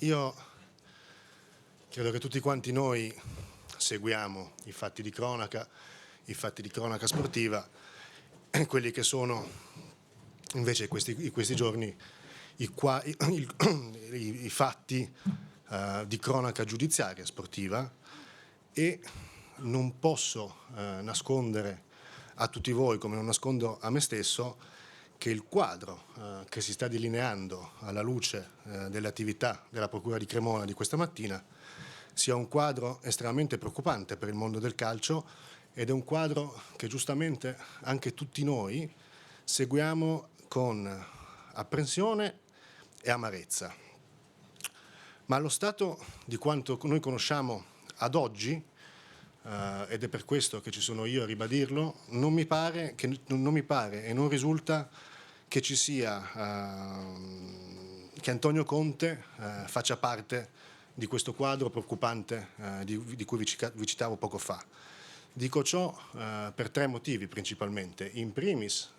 io credo che tutti quanti noi seguiamo i fatti di cronaca sportiva, quelli che sono invece questi giorni i fatti di cronaca giudiziaria sportiva, e non posso nascondere a tutti voi, come non nascondo a me stesso, che il quadro che si sta delineando alla luce delle attività della Procura di Cremona di questa mattina sia un quadro estremamente preoccupante per il mondo del calcio, ed è un quadro che giustamente anche tutti noi seguiamo con apprensione e amarezza. Ma allo stato di quanto noi conosciamo ad oggi, ed è per questo che ci sono io a ribadirlo, non mi pare e non risulta che ci sia che Antonio Conte faccia parte di questo quadro preoccupante di cui vi citavo poco fa. Dico ciò per tre motivi principalmente. In primis,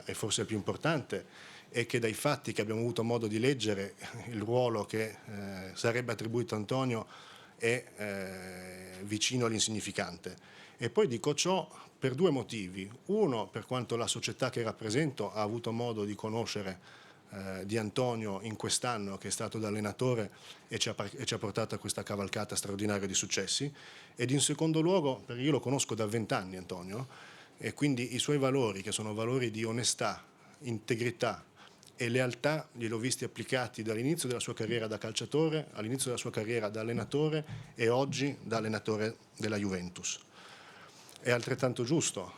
e forse il più importante, è che dai fatti che abbiamo avuto modo di leggere il ruolo che sarebbe attribuito a Antonio è vicino all'insignificante. E poi dico ciò per due motivi. Uno, per quanto la società che rappresento ha avuto modo di conoscere di Antonio in quest'anno che è stato da allenatore e ci ha portato a questa cavalcata straordinaria di successi, ed in secondo luogo perché io lo conosco da 20 anni Antonio, e quindi i suoi valori, che sono valori di onestà, integrità e lealtà, gliel'ho visti applicati dall'inizio della sua carriera da calciatore, all'inizio della sua carriera da allenatore e oggi da allenatore della Juventus. È altrettanto giusto,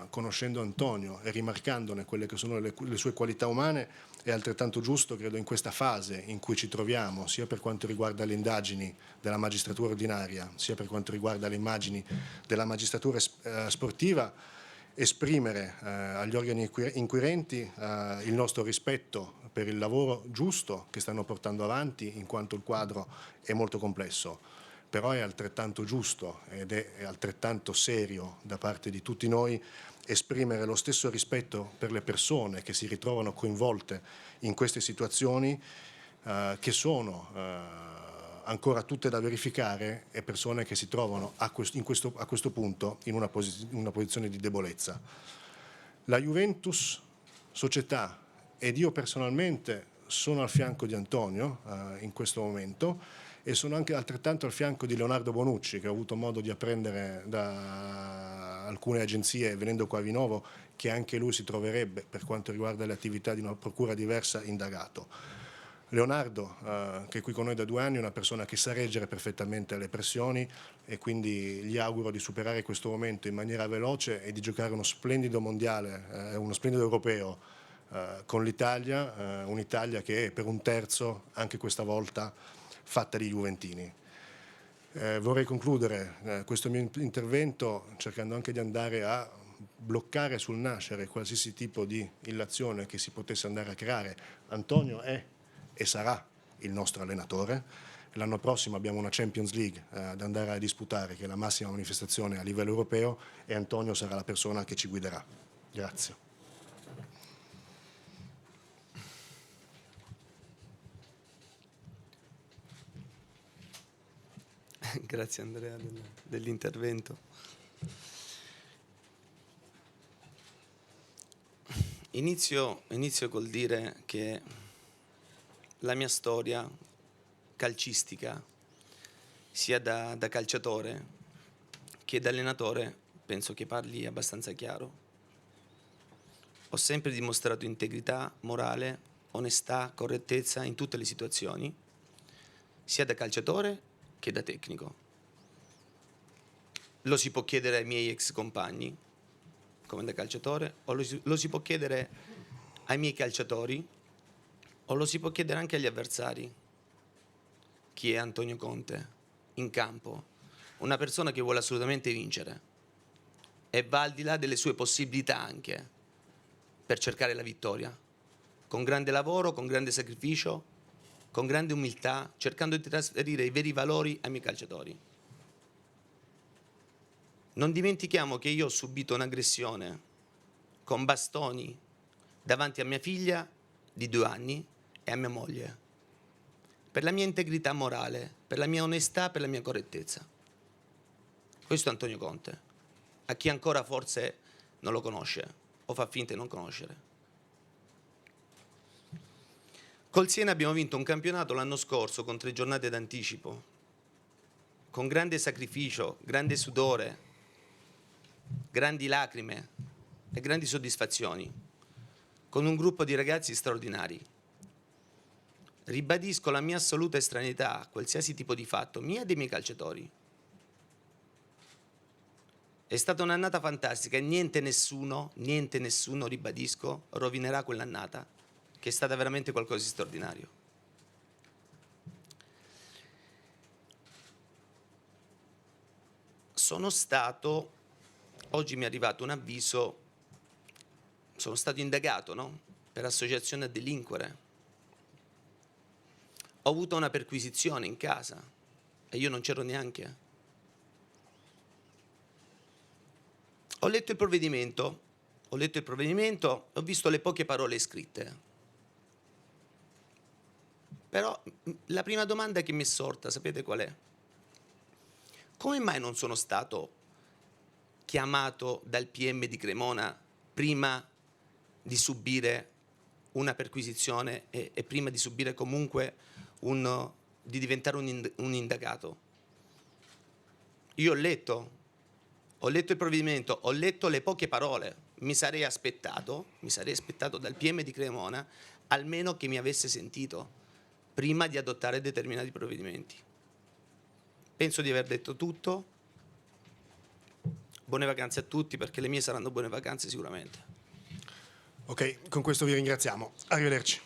conoscendo Antonio e rimarcandone quelle che sono le sue qualità umane, è altrettanto giusto, credo, in questa fase in cui ci troviamo, sia per quanto riguarda le indagini della magistratura ordinaria, sia per quanto riguarda le immagini della magistratura sportiva, esprimere agli organi inquirenti il nostro rispetto per il lavoro giusto che stanno portando avanti, in quanto il quadro è molto complesso. Però è altrettanto giusto ed è altrettanto serio da parte di tutti noi esprimere lo stesso rispetto per le persone che si ritrovano coinvolte in queste situazioni, che sono ancora tutte da verificare, e persone che si trovano a questo punto in una posizione di debolezza. La Juventus società ed io personalmente sono al fianco di Antonio in questo momento, e sono anche altrettanto al fianco di Leonardo Bonucci, che ho avuto modo di apprendere da alcune agenzie venendo qua a Vinovo, che anche lui si troverebbe, per quanto riguarda le attività di una procura diversa, indagato. Leonardo, che è qui con noi da 2 anni, è una persona che sa reggere perfettamente alle pressioni, e quindi gli auguro di superare questo momento in maniera veloce e di giocare uno splendido mondiale, uno splendido europeo con l'Italia, un'Italia che è per un terzo, anche questa volta, fatta di juventini. Vorrei concludere questo mio intervento cercando anche di andare a bloccare sul nascere qualsiasi tipo di illazione che si potesse andare a creare. Antonio è e sarà il nostro allenatore. L'anno prossimo abbiamo una Champions League da andare a disputare, che è la massima manifestazione a livello europeo, e Antonio sarà la persona che ci guiderà. Grazie. Grazie Andrea dell'intervento. Inizio col dire che la mia storia calcistica, sia da calciatore che da allenatore, penso che parli abbastanza chiaro. Ho sempre dimostrato integrità, morale, onestà, correttezza in tutte le situazioni, sia da calciatore che da tecnico. Lo si può chiedere ai miei ex compagni, come da calciatore, o lo si può chiedere ai miei calciatori, o lo si può chiedere anche agli avversari. Chi è Antonio Conte in campo? Una persona che vuole assolutamente vincere e va al di là delle sue possibilità anche per cercare la vittoria, con grande lavoro, con grande sacrificio, con grande umiltà, cercando di trasferire i veri valori ai miei calciatori. Non dimentichiamo che io ho subito un'aggressione con bastoni davanti a mia figlia di 2 anni e a mia moglie. per la mia integrità morale, per la mia onestà, per la mia correttezza. Questo è Antonio Conte, a chi ancora forse non lo conosce o fa finta di non conoscere. Col Siena abbiamo vinto un campionato l'anno scorso con 3 giornate d'anticipo, con grande sacrificio, grande sudore, grandi lacrime e grandi soddisfazioni, con un gruppo di ragazzi straordinari. Ribadisco la mia assoluta estraneità a qualsiasi tipo di fatto, mia e dei miei calciatori. È stata un'annata fantastica e niente nessuno, ribadisco, rovinerà quell'annata, che è stata veramente qualcosa di straordinario. Oggi mi è arrivato un avviso, sono stato indagato, no? Per associazione a delinquere. Ho avuto una perquisizione in casa e io non c'ero neanche. Ho letto il provvedimento, ho visto le poche parole scritte. Però la prima domanda che mi è sorta, sapete qual è? Come mai non sono stato chiamato dal PM di Cremona prima di subire una perquisizione e prima di subire comunque di diventare un indagato? Io ho letto il provvedimento, ho letto le poche parole, mi sarei aspettato dal PM di Cremona almeno che mi avesse sentito prima di adottare determinati provvedimenti. Penso di aver detto tutto. Buone vacanze a tutti, perché le mie saranno buone vacanze sicuramente. Ok, con questo vi ringraziamo. Arrivederci.